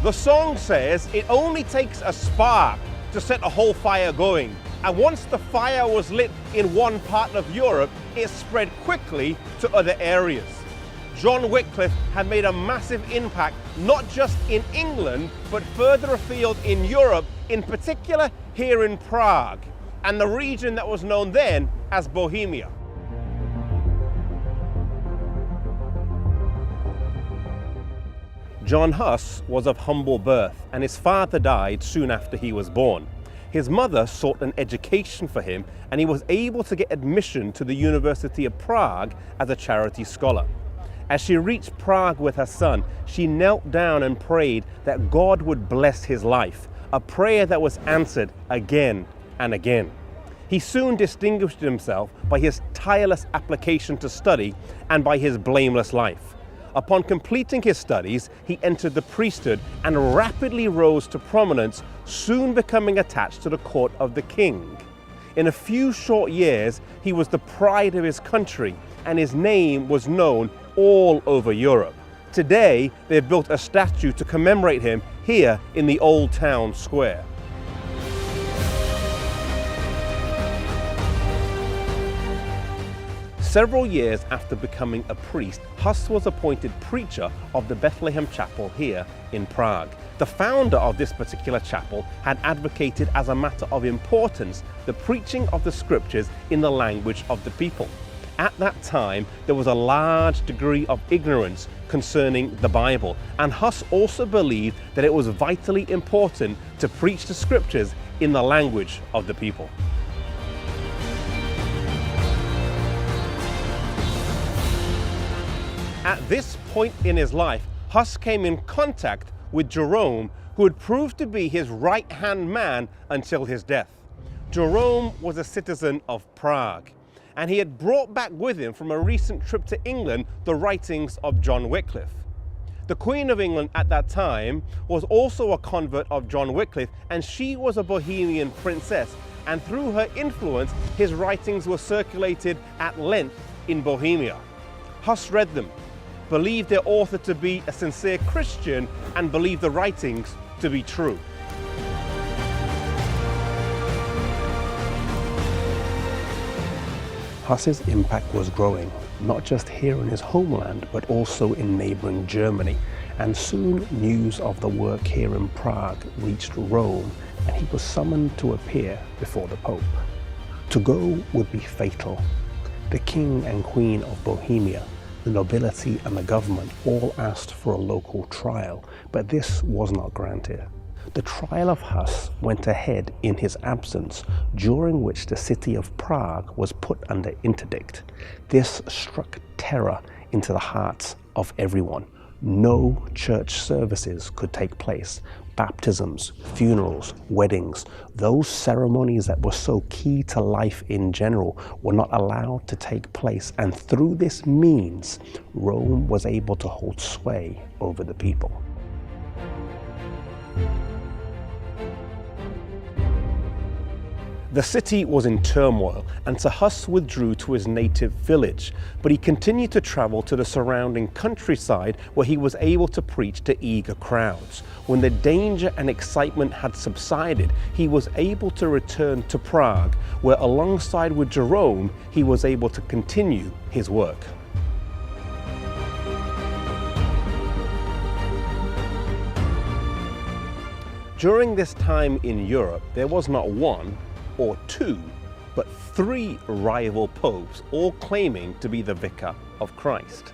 The song says it only takes a spark to set a whole fire going. And once the fire was lit in one part of Europe, it spread quickly to other areas. John Wycliffe had made a massive impact, not just in England, but further afield in Europe, in particular here in Prague, and the region that was known then as Bohemia. John Huss was of humble birth, and his father died soon after he was born. His mother sought an education for him, and he was able to get admission to the University of Prague as a charity scholar. As she reached Prague with her son, she knelt down and prayed that God would bless his life, a prayer that was answered again and again. He soon distinguished himself by his tireless application to study and by his blameless life. Upon completing his studies, he entered the priesthood and rapidly rose to prominence, soon becoming attached to the court of the king. In a few short years, he was the pride of his country, and his name was known all over Europe. Today, they've built a statue to commemorate him here in the Old Town Square. Several years after becoming a priest, Huss was appointed preacher of the Bethlehem Chapel here in Prague. The founder of this particular chapel had advocated as a matter of importance the preaching of the scriptures in the language of the people. At that time, there was a large degree of ignorance concerning the Bible, and Huss also believed that it was vitally important to preach the scriptures in the language of the people. At this point in his life, Huss came in contact with Jerome, who would prove to be his right-hand man until his death. Jerome was a citizen of Prague, and he had brought back with him from a recent trip to England the writings of John Wycliffe. The Queen of England at that time was also a convert of John Wycliffe, and she was a Bohemian princess, and through her influence, his writings were circulated at length in Bohemia. Huss read them, believed their author to be a sincere Christian, and believed the writings to be true. Huss's impact was growing, not just here in his homeland, but also in neighboring Germany. And soon news of the work here in Prague reached Rome, and he was summoned to appear before the Pope. To go would be fatal. The King and Queen of Bohemia, the nobility and the government all asked for a local trial, but this was not granted. The trial of Huss went ahead in his absence, during which the city of Prague was put under interdict. This struck terror into the hearts of everyone. No church services could take place. Baptisms, funerals, weddings, those ceremonies that were so key to life in general were not allowed to take place. And through this means, Rome was able to hold sway over the people. The city was in turmoil, and Huss withdrew to his native village, but he continued to travel to the surrounding countryside where he was able to preach to eager crowds. When the danger and excitement had subsided, he was able to return to Prague, where alongside with Jerome, he was able to continue his work. During this time in Europe, there was not one or two, but three rival popes, all claiming to be the vicar of Christ.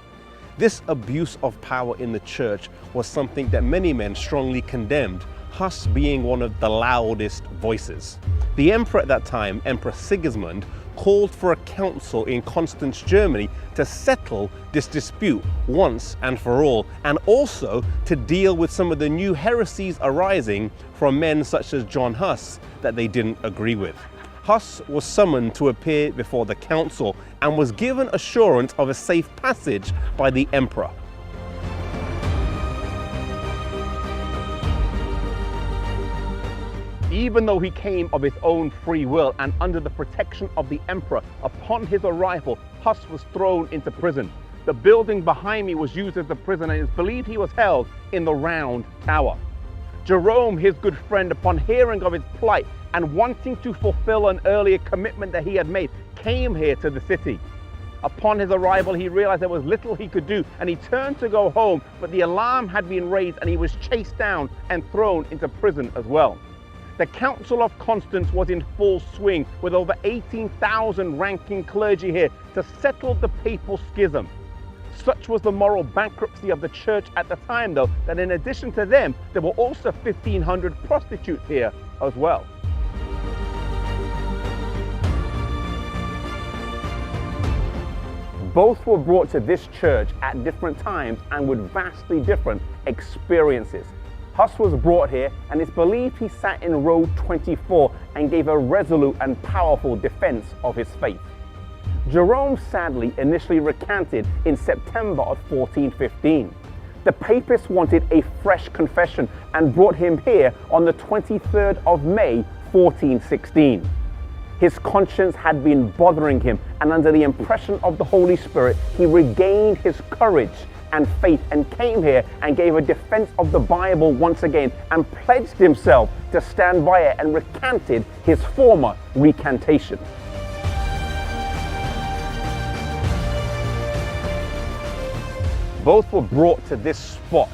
This abuse of power in the church was something that many men strongly condemned, Huss being one of the loudest voices. The emperor at that time, Emperor Sigismund, called for a council in Constance, Germany to settle this dispute once and for all, and also to deal with some of the new heresies arising from men such as John Huss that they didn't agree with. Huss was summoned to appear before the council and was given assurance of a safe passage by the emperor. Even though he came of his own free will and under the protection of the emperor, upon his arrival, Huss was thrown into prison. The building behind me was used as a prison, and it's believed he was held in the Round Tower. Jerome, his good friend, upon hearing of his plight and wanting to fulfill an earlier commitment that he had made, came here to the city. Upon his arrival, he realized there was little he could do, and he turned to go home, but the alarm had been raised and he was chased down and thrown into prison as well. The Council of Constance was in full swing, with over 18,000 ranking clergy here to settle the papal schism. Such was the moral bankruptcy of the church at the time, though, that in addition to them, there were also 1,500 prostitutes here as well. Both were brought to this church at different times and with vastly different experiences. Huss was brought here, and it's believed he sat in row 24 and gave a resolute and powerful defense of his faith. Jerome sadly initially recanted in September of 1415. The papists wanted a fresh confession and brought him here on the 23rd of May 1416. His conscience had been bothering him, and under the impression of the Holy Spirit, he regained his courage and faith and came here and gave a defense of the Bible once again and pledged himself to stand by it and recanted his former recantation. Both were brought to this spot.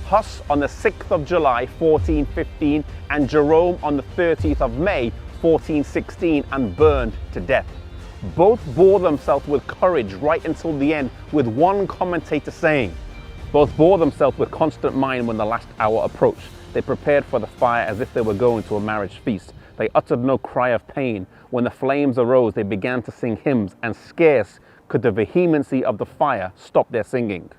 Huss on the 6th of July 1415 and Jerome on the 30th of May 1416 and burned to death. Both bore themselves with courage right until the end, with one commentator saying, both bore themselves with constant mind when the last hour approached. They prepared for the fire as if they were going to a marriage feast. They uttered no cry of pain. When the flames arose, they began to sing hymns, and scarce could the vehemency of the fire stop their singing.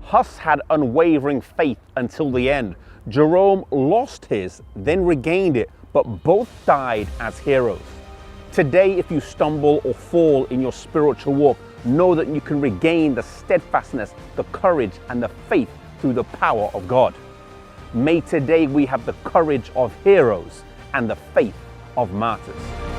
Huss had unwavering faith until the end. Jerome lost his, then regained it, but both died as heroes. Today, if you stumble or fall in your spiritual walk, know that you can regain the steadfastness, the courage, and the faith through the power of God. May today we have the courage of heroes and the faith of martyrs.